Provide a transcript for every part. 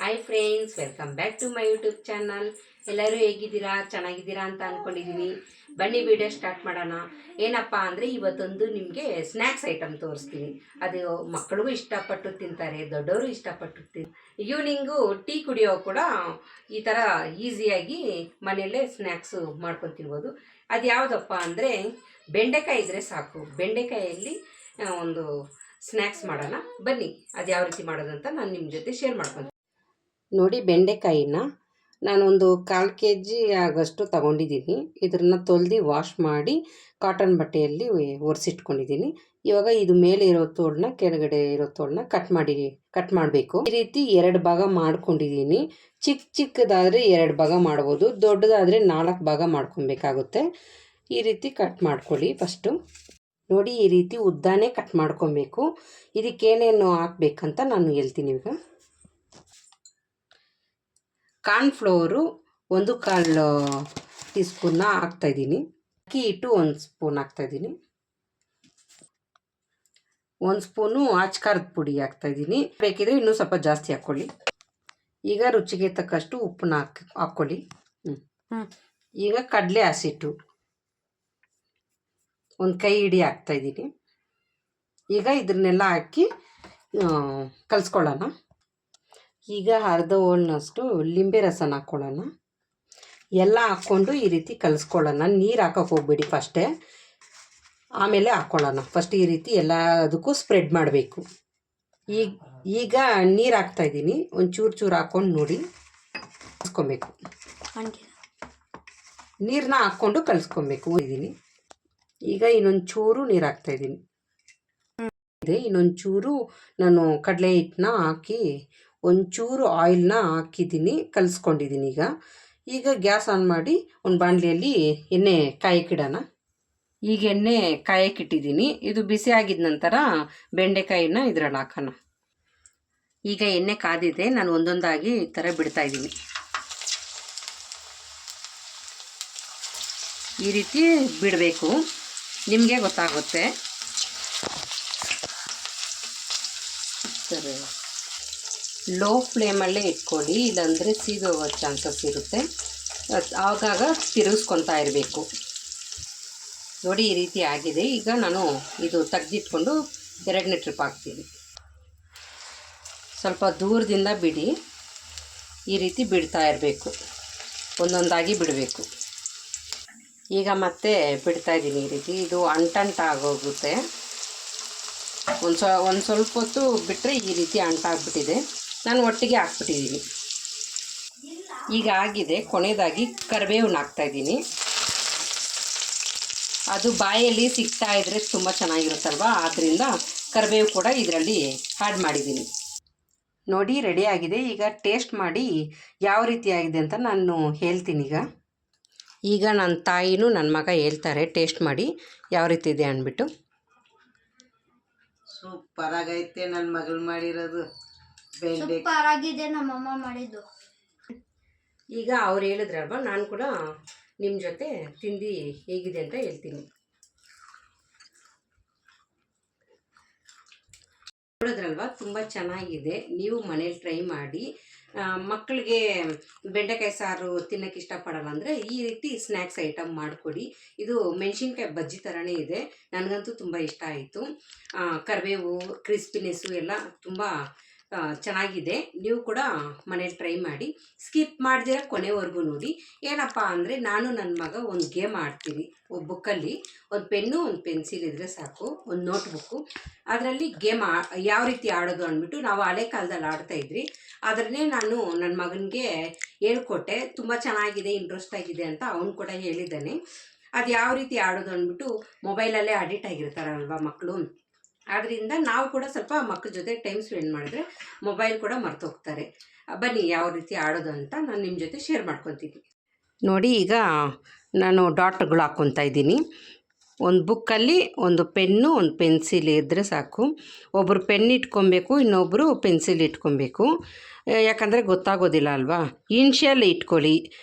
Hi friends, welcome back to my YouTube channel. ಎಲ್ಲರೂ ಹೇಗಿದ್ದೀರಾ? ಚೆನ್ನಾಗಿದ್ದೀರಾ ಅಂತ ಅಂದ್ಕೊಂಡಿದ್ದೀನಿ. ಬನ್ನಿ ವಿಡಿಯೋ ಸ್ಟಾರ್ಟ್ ಮಾಡೋಣ. ಏನಪ್ಪ ಅಂದರೆ ಇವತ್ತೊಂದು ನಿಮಗೆ ಸ್ನ್ಯಾಕ್ಸ್ ಐಟಮ್ ತೋರಿಸ್ತೀನಿ. ಅದು ಮಕ್ಕಳಿಗೂ ಇಷ್ಟಪಟ್ಟು ತಿಂತಾರೆ, ದೊಡ್ಡವರು ಇಷ್ಟಪಟ್ಟು ಈವ್ನಿಂಗು ಟೀ ಕುಡಿಯೋ ಕೂಡ ಈ ಥರ ಈಸಿಯಾಗಿ ಮನೆಯಲ್ಲೇ ಸ್ನ್ಯಾಕ್ಸು ಮಾಡ್ಕೊಂಡು ತಿನ್ಬೋದು. ಅದು ಯಾವುದಪ್ಪ ಅಂದರೆ ಬೆಂಡೆಕಾಯಿ ಇದ್ದರೆ ಸಾಕು. ಬೆಂಡೆಕಾಯಲ್ಲಿ ಒಂದು ಸ್ನ್ಯಾಕ್ಸ್ ಮಾಡೋಣ ಬನ್ನಿ. ಅದು ಯಾವ ರೀತಿ ಮಾಡೋದಂತ ನಾನು ನಿಮ್ಮ ಜೊತೆ ಶೇರ್ ಮಾಡ್ಕೊತೀನಿ. ನೋಡಿ, ಬೆಂಡೆಕಾಯಿನ ನಾನೊಂದು 1/4 kg ಆಗಷ್ಟು ತಗೊಂಡಿದ್ದೀನಿ. ಇದನ್ನು ತೊಳೆದು ವಾಶ್ ಮಾಡಿ ಕಾಟನ್ ಬಟ್ಟೆಯಲ್ಲಿ ಒರೆಸಿಟ್ಕೊಂಡಿದ್ದೀನಿ. ಇವಾಗ ಇದು ಮೇಲೆ ಇರೋ ತೋಳನ್ನ, ಕೆಳಗಡೆ ಇರೋ ತೋಳನ್ನ ಕಟ್ ಮಾಡಬೇಕು. ಈ ರೀತಿ 2 ಭಾಗ ಮಾಡ್ಕೊಂಡಿದ್ದೀನಿ. ಚಿಕ್ಕದಾದರೆ 2 ಭಾಗ ಮಾಡ್ಬೋದು, ದೊಡ್ಡದಾದರೆ 4 ಭಾಗ ಮಾಡ್ಕೊಬೇಕಾಗುತ್ತೆ. ಈ ರೀತಿ ಕಟ್ ಮಾಡ್ಕೊಳ್ಳಿ. ಫಸ್ಟು ನೋಡಿ, ಈ ರೀತಿ ಉದ್ದಾನೇ ಕಟ್ ಮಾಡ್ಕೊಬೇಕು. ಇದಕ್ಕೇನೇನು ಹಾಕ್ಬೇಕಂತ ನಾನು ಹೇಳ್ತೀನಿ. ಈಗ ಕಾರ್ನ್ಫ್ಲೋರು 1/4 ಟೀ ಸ್ಪೂನ್ನ ಹಾಕ್ತಾಯಿದ್ದೀನಿ. ಅಕ್ಕಿ ಹಿಟ್ಟು 1 ಸ್ಪೂನ್ ಹಾಕ್ತಾಯಿದ್ದೀನಿ. 1 ಸ್ಪೂನು ಅಚ್ಕಾರದ ಪುಡಿ ಹಾಕ್ತಾಯಿದ್ದೀನಿ. ಬೇಕಿದ್ರೆ ಇನ್ನೂ ಸ್ವಲ್ಪ ಜಾಸ್ತಿ ಹಾಕ್ಕೊಳ್ಳಿ. ಈಗ ರುಚಿಗೆ ತಕ್ಕಷ್ಟು ಉಪ್ಪನ್ನ ಹಾಕ್ಕೊಳ್ಳಿ. ಈಗ ಕಡಲೆ ಹಸಿಟ್ಟು 1 ಕೈ ಹಿಡಿ ಹಾಕ್ತಾಯಿದ್ದೀನಿ. ಈಗ ಇದನ್ನೆಲ್ಲ ಹಾಕಿ ಕಲಿಸ್ಕೊಳ್ಳೋಣ. ಈಗ ಅರ್ಧ ಹೋಳನಷ್ಟು ಲಿಂಬೆ ರಸನ ಹಾಕ್ಕೊಳ್ಳೋಣ. ಎಲ್ಲ ಹಾಕ್ಕೊಂಡು ಈ ರೀತಿ ಕಲಿಸ್ಕೊಳ್ಳೋಣ. ನೀರು ಹಾಕೋಕೆ ಹೋಗ್ಬೇಡಿ, ಫಸ್ಟೇ ಆಮೇಲೆ ಹಾಕ್ಕೊಳ್ಳೋಣ. ಫಸ್ಟ್ ಈ ರೀತಿ ಎಲ್ಲದಕ್ಕೂ ಸ್ಪ್ರೆಡ್ ಮಾಡಬೇಕು. ಈಗ ನೀರು ಹಾಕ್ತಾಯಿದ್ದೀನಿ. ಒಂದು ಚೂರು ಹಾಕ್ಕೊಂಡು ನೋಡಿ ಕಲಿಸ್ಕೊಬೇಕು. ನೀರನ್ನ ಹಾಕ್ಕೊಂಡು ಕಲಿಸ್ಕೊಬೇಕು. ಇದ್ದೀನಿ ಈಗ ಇನ್ನೊಂದು ಚೂರು ನೀರು ಹಾಕ್ತಾಯಿದ್ದೀನಿ. ಇನ್ನೊಂದು ಚೂರು ನಾನು ಕಡಲೆ ಹಿಟ್ಟನ್ನ ಹಾಕಿ ಒಂಚೂರು ಆಯಿಲ್ನ ಹಾಕಿದ್ದೀನಿ, ಕಲಿಸ್ಕೊಂಡಿದ್ದೀನಿ. ಈಗ ಗ್ಯಾಸ್ ಆನ್ ಮಾಡಿ ಒಂದು ಬಾಣಲೆಯಲ್ಲಿ ಎಣ್ಣೆ ಕಾಯಕ್ಕಿಡೋಣ. ಈಗ ಎಣ್ಣೆ ಕಾಯಕ್ಕಿಟ್ಟಿದ್ದೀನಿ. ಇದು ಬಿಸಿ ಆಗಿದ ನಂತರ ಬೆಂಡೆಕಾಯಿನ ಇದ್ರಲ್ಲಿ ಹಾಕೋಣ. ಈಗ ಎಣ್ಣೆ ಕಾದಿದೆ. ನಾನು ಒಂದೊಂದಾಗಿ ಈ ಥರ ಬಿಡ್ತಾಯಿದ್ದೀನಿ. ಈ ರೀತಿ ಬಿಡಬೇಕು, ನಿಮಗೆ ಗೊತ್ತಾಗುತ್ತೆ. ಸರಿ, ಲೋ ಫ್ಲೇಮಲ್ಲೇ ಇಟ್ಕೊಳ್ಳಿ, ಇಲ್ಲಾಂದರೆ ಸೀದೋಗೋ ಚಾನ್ಸಸ್ ಇರುತ್ತೆ. ಆಗಾಗ ತಿರುಗಿಸ್ಕೊತಾ ಇರಬೇಕು. ನೋಡಿ, ಈ ರೀತಿ ಆಗಿದೆ. ಈಗ ನಾನು ಇದು ತೆಗೆದಿಟ್ಕೊಂಡು 2ನೇ ಟ್ರಿಪ್ ಹಾಕ್ತೀನಿ. ಸ್ವಲ್ಪ ದೂರದಿಂದ ಬಿಡಿ, ಈ ರೀತಿ ಬಿಡ್ತಾ ಇರಬೇಕು, ಒಂದೊಂದಾಗಿ ಬಿಡಬೇಕು. ಈಗ ಮತ್ತೆ ಬಿಡ್ತಾಯಿದ್ದೀನಿ ಈ ರೀತಿ. ಇದು ಅಂಟಾಗೋಗುತ್ತೆ. ಒಂದು ಸ್ವಲ್ಪ ಹೊತ್ತು ಬಿಟ್ಟರೆ ಈ ರೀತಿ ಅಂಟಾಗ್ಬಿಟ್ಟಿದೆ. ನಾನು ಒಟ್ಟಿಗೆ ಹಾಕ್ಬಿಟ್ಟಿದ್ದೀನಿ. ಈಗ ಆಗಿದೆ. ಕೊನೆಯದಾಗಿ ಕರಿಬೇವನ್ನ ಹಾಕ್ತಾಯಿದ್ದೀನಿ. ಅದು ಬಾಯಲ್ಲಿ ಸಿಗ್ತಾ ಇದ್ದರೆ ತುಂಬ ಚೆನ್ನಾಗಿರುತ್ತಲ್ವ, ಆದ್ದರಿಂದ ಕರಿಬೇವು ಕೂಡ ಇದರಲ್ಲಿ ಆ್ಯಡ್ ಮಾಡಿದ್ದೀನಿ. ನೋಡಿ, ರೆಡಿ ಆಗಿದೆ. ಈಗ ಟೇಸ್ಟ್ ಮಾಡಿ ಯಾವ ರೀತಿ ಆಗಿದೆ ಅಂತ ನಾನು ಹೇಳ್ತೀನಿ. ಈಗ ನನ್ನ ತಾಯಿನೂ ನನ್ನ ಮಗ ಹೇಳ್ತಾರೆ ಟೇಸ್ಟ್ ಮಾಡಿ ಯಾವ ರೀತಿ ಇದೆ ಅಂದ್ಬಿಟ್ಟು. ಸೂಪರ್ ಆಗೈತೆ ನನ್ನ ಮಗಳು ಮಾಡಿರೋದು. ಸೂಪರ್ ಆಗಿದೆ ನಮ್ಮಮ್ಮ ಮಾಡಿದ್ದು. ಈಗ ಅವ್ರು ಹೇಳಿದ್ರಲ್ವ, ನಾನು ಕೂಡ ನಿಮ್ಮ ಜೊತೆ ತಿಂದು ಹೇಗಿದೆ ಅಂತ ಹೇಳ್ತೀನಿ. ನೋಡಿದ್ರಲ್ವ, ತುಂಬ ಚೆನ್ನಾಗಿದೆ. ನೀವು ಮನೇಲಿ ಟ್ರೈ ಮಾಡಿ. ಮಕ್ಕಳಿಗೆ ಬೆಂಡೆಕಾಯಿ ಸಾರು ತಿನ್ನೋಕ್ಕೆ ಇಷ್ಟಪಡಲ್ಲ ಅಂದರೆ ಈ ರೀತಿ ಸ್ನ್ಯಾಕ್ಸ್ ಐಟಮ್ ಮಾಡಿಕೊಡಿ. ಇದು ಮೆಣಸಿನ್ಕಾಯಿ ಬಜ್ಜಿ ಥರನೇ ಇದೆ. ನನಗಂತೂ ತುಂಬ ಇಷ್ಟ ಆಯಿತು. ಕರಿಬೇವು, ಕ್ರಿಸ್ಪಿನೆಸ್ಸು ಎಲ್ಲ ತುಂಬ ಚೆನ್ನಾಗಿದೆ. ನೀವು ಕೂಡ ಮನೇಲಿ ಟ್ರೈ ಮಾಡಿ. ಸ್ಕಿಪ್ ಮಾಡ್ದಿರ ಕೊನೆವರೆಗೂ ನೋಡಿ. ಏನಪ್ಪ ಅಂದರೆ ನಾನು ನನ್ನ ಮಗ ಒಂದು ಗೇಮ್ ಆಡ್ತೀವಿ. ಬುಕ್ಕಲ್ಲಿ ಒಂದು ಪೆನ್ನು, ಒಂದು ಪೆನ್ಸಿಲ್ ಇದ್ದರೆ ಸಾಕು, ಒಂದು ನೋಟ್ಬುಕ್ಕು. ಅದರಲ್ಲಿ ಗೇಮ್ ಯಾವ ರೀತಿ ಆಡೋದು ಅಂದ್ಬಿಟ್ಟು ನಾವು ಹಳೆ ಕಾಲದಲ್ಲಿ ಆಡ್ತಾಯಿದ್ವಿ. ಅದನ್ನೇ ನಾನು ನನ್ನ ಮಗನಿಗೆ ಹೇಳ್ಕೊಟ್ಟೆ. ತುಂಬ ಚೆನ್ನಾಗಿದೆ, ಇಂಟ್ರೆಸ್ಟ್ ಆಗಿದೆ ಅಂತ ಅವನು ಕೂಡ ಹೇಳಿದ್ದಾನೆ. ಅದು ಯಾವ ರೀತಿ ಆಡೋದು ಅಂದ್ಬಿಟ್ಟು ಮೊಬೈಲಲ್ಲೇ ಅಡಿಕ್ಟ್ ಆಗಿರ್ತಾರಲ್ವ ಮಕ್ಕಳು. ಆದ್ದರಿಂದ ನಾವು ಕೂಡ ಸ್ವಲ್ಪ ಮಕ್ಕಳ ಜೊತೆ ಟೈಮ್ ಸ್ಪೆಂಡ್ ಮಾಡಿದ್ರೆ ಮೊಬೈಲ್ ಕೂಡ ಮರ್ತೋಗ್ತಾರೆ. ಬನ್ನಿ ಯಾವ ರೀತಿ ಆಡೋದು ಅಂತ ನಾನು ನಿಮ್ಮ ಜೊತೆ ಶೇರ್ ಮಾಡ್ಕೊತೀನಿ. ನೋಡಿ, ಈಗ ನಾನು ಡಾಟ್ಗಳು ಹಾಕ್ಕೊತಾ ಇದ್ದೀನಿ. ಒಂದು ಬುಕ್ಕಲ್ಲಿ ಒಂದು ಪೆನ್ನು, ಒಂದು ಪೆನ್ಸಿಲ್ ಇದ್ದರೆ ಸಾಕು. ಒಬ್ಬರು ಪೆನ್ ಇಟ್ಕೊಬೇಕು, ಇನ್ನೊಬ್ಬರು ಪೆನ್ಸಿಲ್ ಇಟ್ಕೊಬೇಕು. ಯಾಕಂದರೆ ಗೊತ್ತಾಗೋದಿಲ್ಲ ಅಲ್ವಾ. ಇನ್ಷಿಯಲ್ ಇಟ್ಕೊಳ್ಳಿ.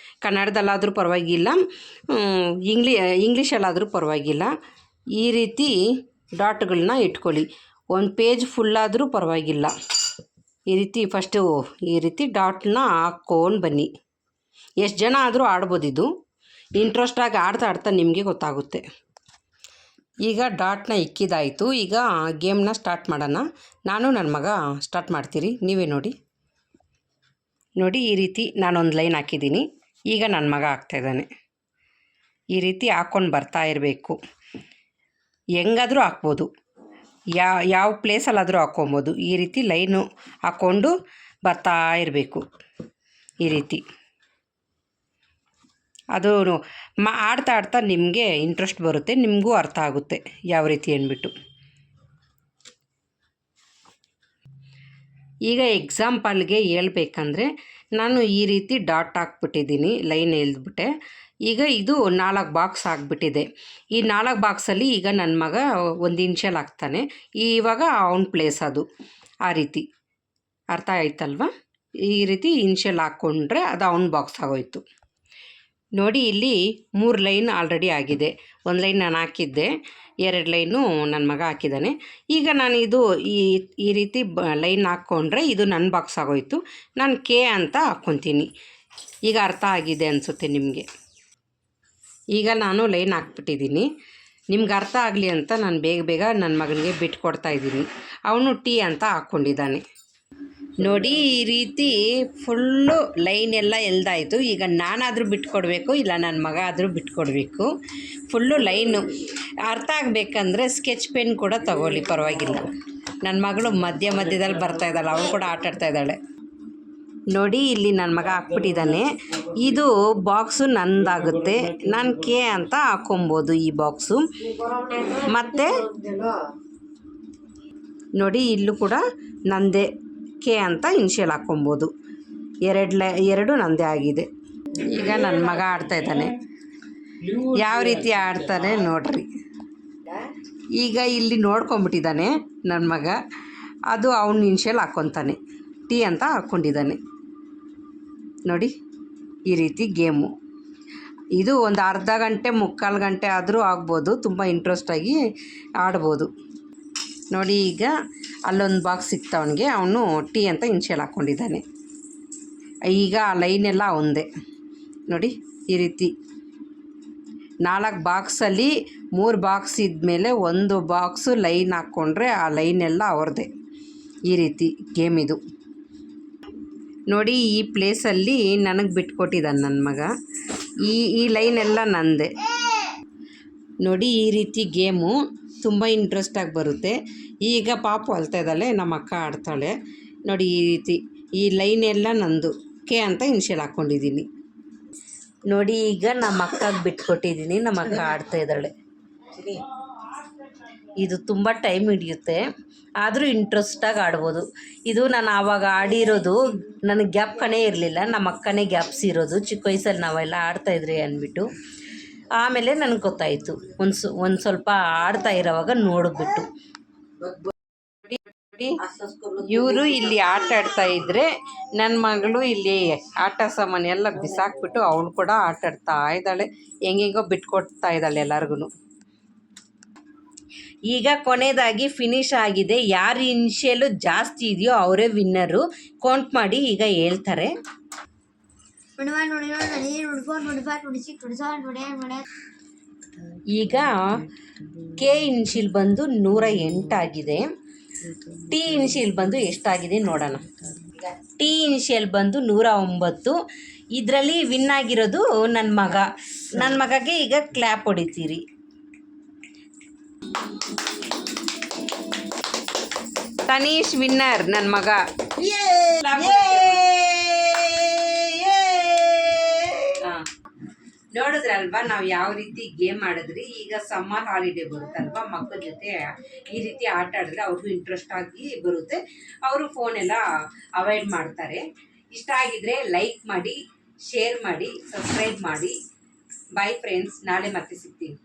ಕನ್ನಡದಲ್ಲಾದರೂ ಪರವಾಗಿಲ್ಲ, ಇಂಗ್ಲೀಷಲ್ಲಾದರೂ ಪರವಾಗಿಲ್ಲ. ಈ ರೀತಿ ಡಾಟ್ಗಳನ್ನ ಇಟ್ಕೊಳ್ಳಿ. ಒಂದು ಪೇಜ್ ಫುಲ್ಲಾದರೂ ಪರವಾಗಿಲ್ಲ. ಈ ರೀತಿ ಫಸ್ಟು ಈ ರೀತಿ ಡಾಟ್ನ ಹಾಕ್ಕೊಂಡು ಬನ್ನಿ. ಎಷ್ಟು ಜನ ಆದರೂ ಆಡ್ಬೋದು. ಇದು ಇಂಟ್ರೆಸ್ಟಾಗಿ ಆಡ್ತಾ ಆಡ್ತಾ ನಿಮಗೆ ಗೊತ್ತಾಗುತ್ತೆ. ಈಗ ಡಾಟ್ನ ಇಕ್ಕಿದಾಯಿತು. ಈಗ ಗೇಮ್ನ ಸ್ಟಾರ್ಟ್ ಮಾಡೋಣ. ನಾನು ನನ್ನ ಮಗ ಸ್ಟಾರ್ಟ್ ಮಾಡ್ತೀರಿ, ನೀವೇ ನೋಡಿ. ಈ ರೀತಿ ನಾನೊಂದು ಲೈನ್ ಹಾಕಿದ್ದೀನಿ. ಈಗ ನನ್ನ ಮಗ ಹಾಕ್ತಾಯಿದ್ದಾನೆ. ಈ ರೀತಿ ಹಾಕ್ಕೊಂಡು ಬರ್ತಾ ಇರಬೇಕು. ಹೆಂಗಾದರೂ ಹಾಕ್ಬೋದು, ಯಾವ ಪ್ಲೇಸಲ್ಲಾದರೂ ಹಾಕ್ಕೊಬೋದು. ಈ ರೀತಿ ಲೈನು ಹಾಕ್ಕೊಂಡು ಬರ್ತಾ ಇರಬೇಕು. ಈ ರೀತಿ ಅದು ಆಡ್ತಾ ಆಡ್ತಾ ನಿಮಗೆ ಇಂಟ್ರೆಸ್ಟ್ ಬರುತ್ತೆ, ನಿಮಗೂ ಅರ್ಥ ಆಗುತ್ತೆ ಯಾವ ರೀತಿ ಅಂದ್ಬಿಟ್ಟು. ಈಗ ಎಕ್ಸಾಂಪಲ್ಗೆ ಹೇಳ್ಬೇಕಂದ್ರೆ ನಾನು ಈ ರೀತಿ ಡಾಟ್ ಹಾಕ್ಬಿಟ್ಟಿದ್ದೀನಿ, ಲೈನ್ ಎಳೆದ್ಬಿಟ್ಟೆ. ಈಗ ಇದು 4 ಬಾಕ್ಸ್ ಆಗಿಬಿಟ್ಟಿದೆ. ಈ 4 ಬಾಕ್ಸಲ್ಲಿ ಈಗ ನನ್ನ ಮಗ ಒಂದು ಇನ್ಷಿಯಲ್ ಹಾಕ್ತಾನೆ. ಇವಾಗ ಅವನ ಪ್ಲೇಸ್ ಅದು. ಆ ರೀತಿ ಅರ್ಥ ಆಯ್ತಲ್ವ? ಈ ರೀತಿ ಇನ್ಷಿಯಲ್ ಹಾಕ್ಕೊಂಡ್ರೆ ಅದು ಅವನ ಬಾಕ್ಸ್ ಆಗೋಯ್ತು. ನೋಡಿ, ಇಲ್ಲಿ 3 ಲೈನ್ ಆಲ್ರೆಡಿ ಆಗಿದೆ. 1 ಲೈನ್ ನಾನು ಹಾಕಿದ್ದೆ, 2 ಲೈನು ನನ್ನ ಮಗ ಹಾಕಿದ್ದಾನೆ. ಈಗ ನಾನು ಇದು ಈ ರೀತಿ ಲೈನ್ ಹಾಕ್ಕೊಂಡ್ರೆ ಇದು ನನ್ನ ಬಾಕ್ಸ್ ಆಗೋಯ್ತು. ನಾನು ಕೆ ಅಂತ ಹಾಕ್ಕೊತೀನಿ. ಈಗ ಅರ್ಥ ಆಗಿದೆ ಅನಿಸುತ್ತೆ ನಿಮಗೆ. ಈಗ ನಾನು ಲೈನ್ ಹಾಕ್ಬಿಟ್ಟಿದ್ದೀನಿ. ನಿಮ್ಗೆ ಅರ್ಥ ಆಗಲಿ ಅಂತ ನಾನು ಬೇಗ ನನ್ನ ಮಗನಿಗೆ ಬಿಟ್ಕೊಡ್ತಾಯಿದ್ದೀನಿ. ಅವನು ಟಿ ಅಂತ ಹಾಕ್ಕೊಂಡಿದ್ದಾನೆ. ನೋಡಿ, ಈ ರೀತಿ ಫುಲ್ಲು ಲೈನ್ ಎಲ್ಲ ಎಲ್ದಾಯಿತು. ಈಗ ನಾನಾದರೂ ಬಿಟ್ಕೊಡ್ಬೇಕು, ಇಲ್ಲ ನನ್ನ ಮಗ ಆದರೂ ಬಿಟ್ಕೊಡ್ಬೇಕು. ಫುಲ್ಲು ಲೈನು ಅರ್ಥ ಆಗಬೇಕಂದ್ರೆ ಸ್ಕೆಚ್ ಪೆನ್ ಕೂಡ ತಗೊಳ್ಳಿ, ಪರವಾಗಿಲ್ಲ. ನನ್ನ ಮಗಳು ಮಧ್ಯದಲ್ಲಿ ಬರ್ತಾಯಿದ್ದಾಳೆ, ಅವಳು ಕೂಡ ಆಟಾಡ್ತಾ ಇದ್ದಾಳೆ. ನೋಡಿ, ಇಲ್ಲಿ ನನ್ನ ಮಗ ಹಾಕ್ಬಿಟ್ಟಿದ್ದಾನೆ. ಇದು ಬಾಕ್ಸು ನಂದಾಗುತ್ತೆ. ನಾನು ಕೆ ಅಂತ ಹಾಕ್ಕೊಬೋದು ಈ ಬಾಕ್ಸು. ಮತ್ತು ನೋಡಿ, ಇಲ್ಲೂ ಕೂಡ ನಂದೇ ಕೆ ಅಂತ ಇನ್ಷಿಯಲ್ ಹಾಕ್ಕೊಬೋದು. 2 ನಂದೇ ಆಗಿದೆ. ಈಗ ನನ್ನ ಮಗ ಆಡ್ತಾಯಿದ್ದಾನೆ. ಯಾವ ರೀತಿ ಆಡ್ತಾನೆ ನೋಡ್ರಿ. ಈಗ ಇಲ್ಲಿ ನೋಡ್ಕೊಂಬಿಟ್ಟಿದ್ದಾನೆ ನನ್ನ ಮಗ. ಅದು ಅವನು ಇನ್ಷಿಯಲ್ ಹಾಕ್ಕೊತಾನೆ, ಟಿ ಅಂತ ಹಾಕ್ಕೊಂಡಿದ್ದಾನೆ. ನೋಡಿ, ಈ ರೀತಿ ಗೇಮು. ಇದು ಒಂದು ಅರ್ಧ ಗಂಟೆ 3/4 ಗಂಟೆ ಆದರೂ ಆಗ್ಬೋದು. ತುಂಬ ಇಂಟ್ರೆಸ್ಟಾಗಿ ಆಡ್ಬೋದು. ನೋಡಿ, ಈಗ ಅಲ್ಲೊಂದು ಬಾಕ್ಸ್ ಸಿಕ್ತು ಅವನಿಗೆ. ಅವನು ಟಿ ಅಂತ ಇನ್ಷಿಯಲ್ ಹಾಕ್ಕೊಂಡಿದ್ದಾನೆ. ಈಗ ಆ ಲೈನೆಲ್ಲ ಅವಂದೇ. ನೋಡಿ, ಈ ರೀತಿ 4 ಬಾಕ್ಸಲ್ಲಿ 3 ಬಾಕ್ಸ್ ಇದ್ಮೇಲೆ 1 ಬಾಕ್ಸು ಲೈನ್ ಹಾಕ್ಕೊಂಡ್ರೆ ಆ ಲೈನೆಲ್ಲ ಅವ್ರದ್ದೇ. ಈ ರೀತಿ ಗೇಮ್ ಇದು. ನೋಡಿ, ಈ ಪ್ಲೇಸಲ್ಲಿ ನನಗೆ ಬಿಟ್ಕೊಟ್ಟಿದ್ದಾನೆ ನನ್ನ ಮಗ. ಈ ಲೈನೆಲ್ಲ ನಂದೆ. ನೋಡಿ, ಈ ರೀತಿ ಗೇಮು ತುಂಬ ಇಂಟ್ರೆಸ್ಟಾಗಿ ಬರುತ್ತೆ. ಈಗ ಪಾಪು ಅಳ್ತಾ ಇದ್ದಾಳೆ, ನಮ್ಮ ಅಕ್ಕ ಆಡ್ತಾಳೆ. ನೋಡಿ, ಈ ರೀತಿ ಈ ಲೈನ್ ಎಲ್ಲ ನಂದು ಕೆ ಅಂತ ಇನ್ಷಿಯಲ್ ಹಾಕ್ಕೊಂಡಿದ್ದೀನಿ. ನೋಡಿ, ಈಗ ನಮ್ಮ ಅಕ್ಕಗೆ ಬಿಟ್ಕೊಟ್ಟಿದ್ದೀನಿ, ನಮ್ಮ ಅಕ್ಕ ಆಡ್ತಾ ಇದ್ದಾಳೆ. ಇದು ತುಂಬ ಟೈಮ್ ಹಿಡಿಯುತ್ತೆ, ಆದರೂ ಇಂಟ್ರೆಸ್ಟಾಗಿ ಆಡ್ಬೋದು. ಇದು ನಾನು ಆವಾಗ ಆಡಿರೋದು ನನಗೆ ಗ್ಯಾಪ್ಕನೇ ಇರಲಿಲ್ಲ. ನಮ್ಮ ಅಕ್ಕನೇ ಗ್ಯಾಪ್ಸ್ ಇರೋದು. ಚಿಕ್ಕ ವಯಸ್ಸಲ್ಲಿ ನಾವೆಲ್ಲ ಆಡ್ತಾಯಿದ್ರಿ ಅಂದ್ಬಿಟ್ಟು. ಆಮೇಲೆ ನನಗೆ ಗೊತ್ತಾಯಿತು, ಒಂದು ಸ್ವಲ್ಪ ಆಡ್ತಾ ಇರೋವಾಗ ನೋಡಿಬಿಟ್ಟು. ಇವರು ಇಲ್ಲಿ ಆಟ ಆಡ್ತಾ ಇದ್ದರೆ ನನ್ನ ಮಗಳು ಇಲ್ಲಿ ಆಟ ಸಾಮಾನು ಎಲ್ಲ ಬಿಸಾಕ್ಬಿಟ್ಟು ಅವಳು ಕೂಡ ಆಟ ಆಡ್ತಾ ಇದ್ದಾಳೆ. ಹೆಂಗೆಂಗೋ ಬಿಟ್ಕೊಡ್ತಾ ಇದ್ದಾಳೆ ಎಲ್ಲರಿಗೂ. ಈಗ ಕೊನೆಯದಾಗಿ ಫಿನಿಶ್ ಆಗಿದೆ. ಯಾರು ಇನ್ಷಿಯಲು ಜಾಸ್ತಿ ಇದೆಯೋ ಅವರೇ ವಿನ್ನರು. ಕೌಂಟ್ ಮಾಡಿ ಈಗ ಹೇಳ್ತಾರೆ. ಈಗ ಕೆ ಇನ್ಷಿಯಲ್ ಬಂದು 108 ಆಗಿದೆ. ಟಿ ಇನ್ಷಿಯಲ್ ಬಂದು ಎಷ್ಟಾಗಿದೆ ನೋಡೋಣ. ಟಿ ಇನ್ಷಿಯಲ್ ಬಂದು 109. ಇದರಲ್ಲಿ ವಿನ್ ಆಗಿರೋದು ನನ್ನ ಮಗಗೆ ಈಗ ಕ್ಲ್ಯಾಪ್ ಹೊಡಿತೀರಿ. ತನೀಶ್ ವಿನ್ನರ್, ನನ್ನ ಮಗ. ನೋಡಿದ್ರಲ್ವಾ ನಾವು ಯಾವ ರೀತಿ ಗೇಮ್ ಆಡಿದ್ರಿ. ಈಗ ಸಮ್ಮರ್ ಹಾಲಿಡೇ ಬರುತ್ತಲ್ವಾ, ಮಕ್ಕಳ ಜೊತೆ ಈ ರೀತಿ ಆಟ ಆಡಿದ್ರೆ ಅವ್ರಿಗೂ ಇಂಟ್ರೆಸ್ಟ್ ಆಗಿ ಬರುತ್ತೆ. ಅವರು ಫೋನೆಲ್ಲ ಅವಾಯ್ಡ್ ಮಾಡ್ತಾರೆ. ಇಷ್ಟ ಆಗಿದ್ರೆ ಲೈಕ್ ಮಾಡಿ, ಶೇರ್ ಮಾಡಿ, ಸಬ್ಸ್ಕ್ರೈಬ್ ಮಾಡಿ. ಬಾಯ್ ಫ್ರೆಂಡ್ಸ್, ನಾಳೆ ಮತ್ತೆ ಸಿಗ್ತೀನಿ.